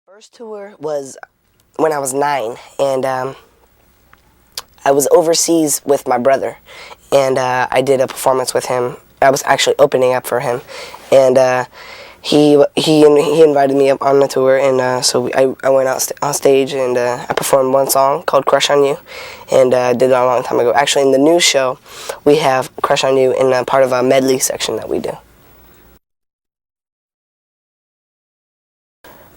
First tour was when I was 9, and I was overseas with my brother, and I did a performance with him. I was actually opening up for him, and he invited me up on the tour, and I went out on stage, and I performed one song called "Crush on You," and did that a long time ago. Actually, in the new show, we have "Crush on You" in part of a medley section that we do.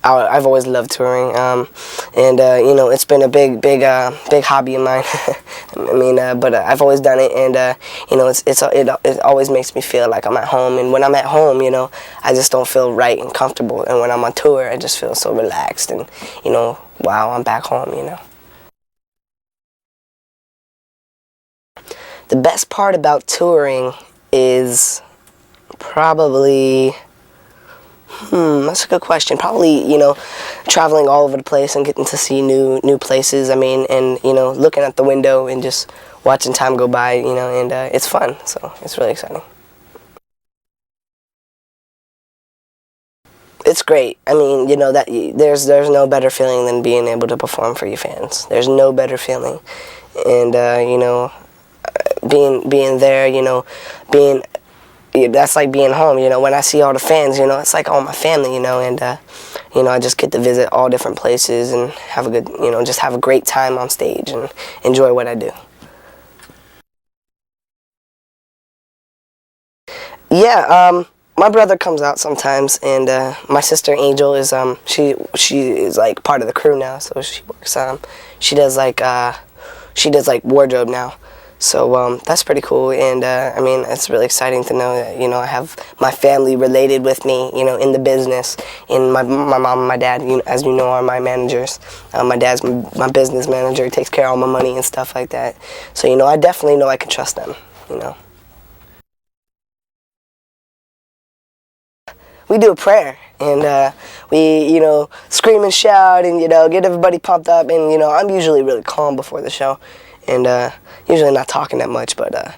I've always loved touring, and it's been a big hobby of mine. I mean, but I've always done it, and it always makes me feel like I'm at home. And when I'm at home, I just don't feel right and comfortable. And when I'm on tour, I just feel so relaxed, and wow, I'm back home. The best part about touring is probably. That's a good question. Probably, traveling all over the place and getting to see new places. I mean, and looking at the window and just watching time go by. And it's fun. So it's really exciting. It's great. I mean, that there's no better feeling than being able to perform for your fans. There's no better feeling, and being there, being that's like being home. When I see all the fans, it's like all my family. And I just get to visit all different places and have a good, just have a great time on stage and enjoy what I do. Yeah, my brother comes out sometimes, and my sister Angel is she is like part of the crew now, so she works she does like wardrobe now. So that's pretty cool, and I mean, it's really exciting to know that I have my family related with me, in the business. And my mom and my dad, as you know, are my managers. My dad's my business manager. He takes care of all my money and stuff like that. So I definitely know I can trust them. We do a prayer, and we scream and shout, and get everybody pumped up. And I'm usually really calm before the show, and usually not talking that much, but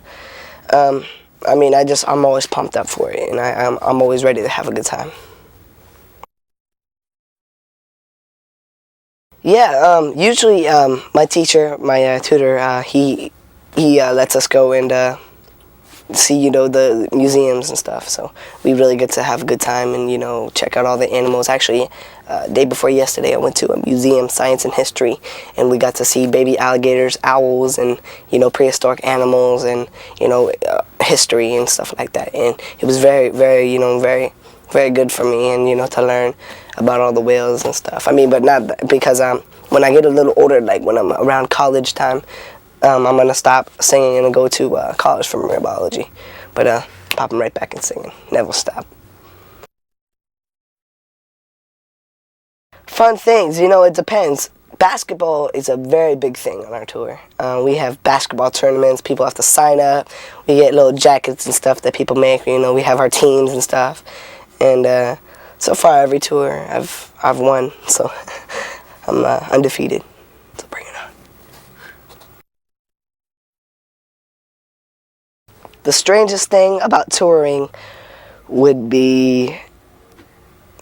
I mean, I'm always pumped up for it, and I'm always ready to have a good time. Yeah, usually my teacher, my tutor, he lets us go and see the museums and stuff, so we really get to have a good time and check out all the animals. Actually, day before yesterday I went to a museum, science and history, and we got to see baby alligators, owls, and prehistoric animals, and history and stuff like that. And it was very very good for me, and to learn about all the whales and stuff. I mean, but not because when I get a little older, like when I'm around college time, I'm gonna stop singing and go to college for marine biology, but popping right back in singing. Never stop. Fun things, it depends. Basketball is a very big thing on our tour. We have basketball tournaments. People have to sign up. We get little jackets and stuff that people make. We have our teams and stuff. And so far, every tour I've won, so I'm undefeated. So bring it on. The strangest thing about touring would be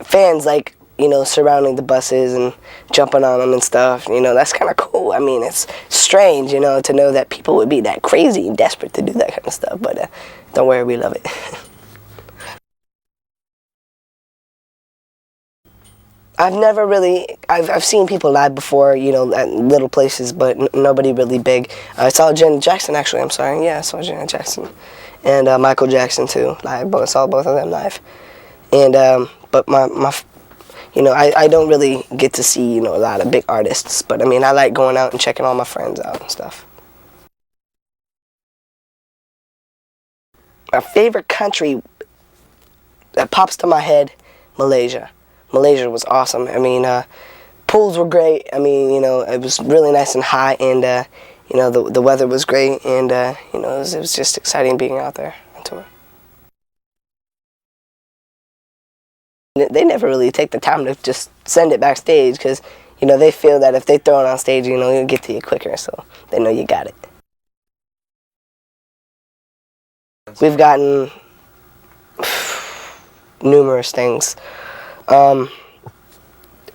fans, like, surrounding the buses and jumping on them and stuff. That's kind of cool. I mean, it's strange, to know that people would be that crazy and desperate to do that kind of stuff. But don't worry, we love it. I've seen people live before, at little places, but nobody really big. I saw Janet Jackson, actually, I'm sorry. Yeah, I saw Janet Jackson. And Michael Jackson, too. I saw both of them live. And, but I don't really get to see, a lot of big artists. But, I mean, I like going out and checking all my friends out and stuff. My favorite country that pops to my head, Malaysia. Malaysia was awesome. I mean, pools were great. I mean, it was really nice and hot, and the weather was great, and it was just exciting being out there on tour. They never really take the time to just send it backstage because they feel that if they throw it on stage, it'll get to you quicker, so they know you got it. We've gotten numerous things.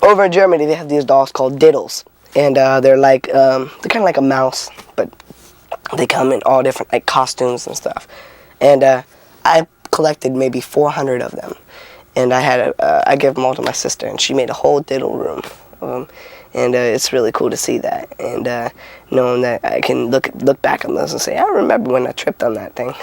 over in Germany, they have these dolls called Diddles, and they're kind of like a mouse, but they come in all different like costumes and stuff. And I collected maybe 400 of them, and I gave them all to my sister, and she made a whole diddle room of them. And it's really cool to see that, and knowing that I can look back on those and say, I remember when I tripped on that thing.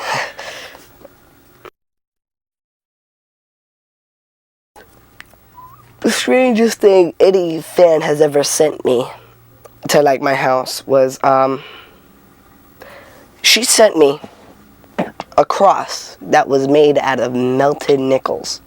The strangest thing any fan has ever sent me to like my house was she sent me a cross that was made out of melted nickels,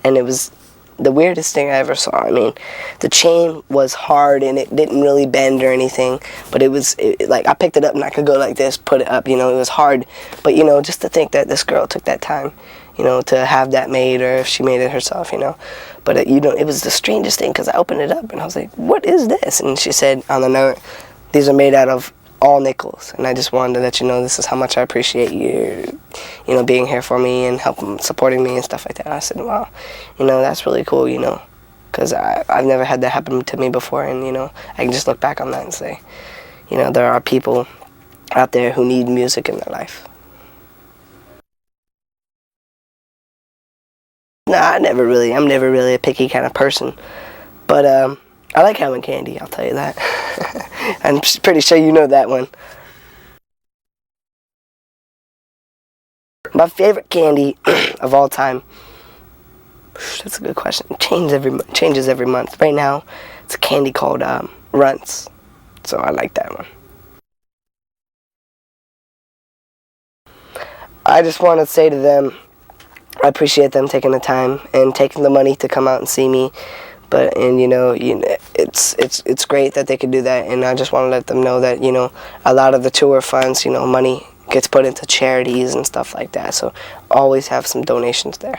and it was the weirdest thing I ever saw. I mean, the chain was hard and it didn't really bend or anything, but like I picked it up and I could go like this, put it up, you know, it was hard. But, you know, just to think that this girl took that time, you know, to have that made, or if she made it herself, you know. But, you know, it was the strangest thing, because I opened it up and I was like, what is this? And she said on the note, these are made out of all nickels, and I just wanted to let you know this is how much I appreciate you know, being here for me and supporting me and stuff like that. And I said, wow, you know, that's really cool, you know, because I've never had that happen to me before, and, you know, I can just look back on that and say, you know, there are people out there who need music in their life. Nah, I'm never really a picky kind of person, but I like having candy, I'll tell you that. I'm pretty sure you know that one. My favorite candy of all time, that's a good question. It changes every month. Right now, it's a candy called Runts, so I like that one. I just want to say to them, I appreciate them taking the time and taking the money to come out and see me. And you know, it's great that they could do that, and I just want to let them know that, you know, a lot of the tour funds, you know, money gets put into charities and stuff like that. So always have some donations there.